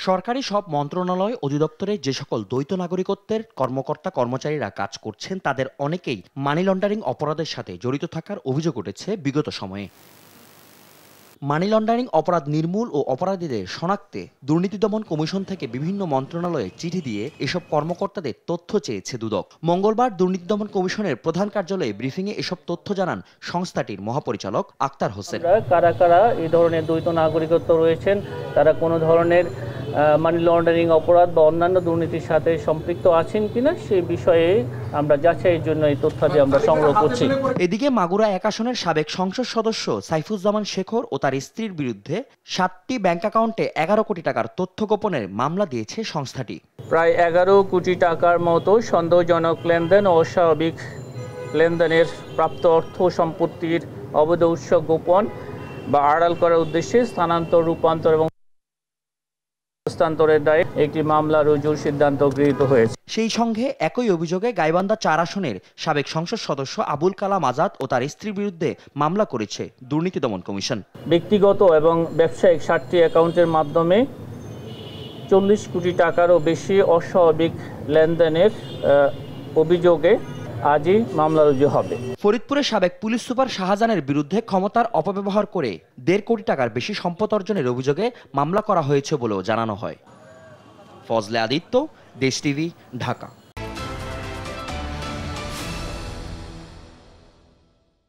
সরকারি সব মন্ত্রণালয় অধিদপ্তরে যে সকল দ্বৈত নাগরিকত্বের কর্মকর্তা কর্মচারীরা কাজ করছেন তাদের অনেকেই মানি লন্ডারিং অপরাধের সাথে জড়িত থাকার অভিযোগ উঠেছে বিগত সময়ে। মানি লন্ডারিং অপরাধ নির্মূল ও অপরাধীদের শনাক্তে দুর্নীতি দমন কমিশন থেকে বিভিন্ন মন্ত্রণালয়ে চিঠি দিয়ে এসব কর্মকর্তাদের তথ্য চেয়েছে দুদক। মঙ্গলবার দুর্নীতি দমন কমিশনের প্রধান কার্যালয়ে ব্রিফিংয়ে এসব তথ্য জানান সংস্থাটির মহাপরিচালক আক্তার হোসেন। কারা কারা এই ধরনের দ্বৈত নাগরিকত্ব রয়েছেন, তারা কোনো ধরনের মানি লন্ডারিং অপরাধ বা অন্যান্য দুর্নীতির সাথে সম্পৃক্ত আছেন কিনা সেই বিষয়ে আমরা যাচাইয়ের জন্য এই তথ্যাদি আমরা সংগ্রহ করছি। এদিকে মাগুরা ১ আসনের সাবেক সংসদ সদস্য সাইফুজ্জামান শেখর ও তার স্ত্রীর বিরুদ্ধে 7টি ব্যাংক অ্যাকাউন্টে 11 কোটি টাকার তথ্য গোপনের মামলা দিয়েছে সংস্থাটি। প্রায় 11 কোটি টাকার মতো সন্দেহজনক লেনদেন ও অস্বাভাবিক লেনদেনের প্রাপ্ত অর্থ সম্পত্তির অবৈধ উৎস গোপন বা আড়াল করার উদ্দেশ্যে স্থানান্তর, রূপান্তর এবং হস্তান্তরের দায়ে একটি মামলা রুজুর সিদ্ধান্ত গৃহীত হয়েছে। সেই সঙ্গে একই অভিযোগে গাইবান্ধা 4 আসনের সাবেক সংসদ সদস্য আবুল কালাম আজাদ ও তার স্ত্রীর বিরুদ্ধে মামলা করেছে দুর্নীতি দমন কমিশন। ব্যক্তিগত এবং ব্যবসায়িক 7টি অ্যাকাউন্টের মাধ্যমে 40 কোটি টাকারও বেশি অস্বাভাবিক লেনদেনের অভিযোগে আজই মামলা রুজু হবে। ফরিদপুরের সাবেক পুলিশ সুপার শাহজাহানের বিরুদ্ধে ক্ষমতার অপব্যবহার করে 1.5 কোটি টাকার বেশি সম্পদ অর্জনের অভিযোগে মামলা করা হয়েছে বলেও জানানো হয়। ফজলে আদিত্য, দেশ টিভি, ঢাকা।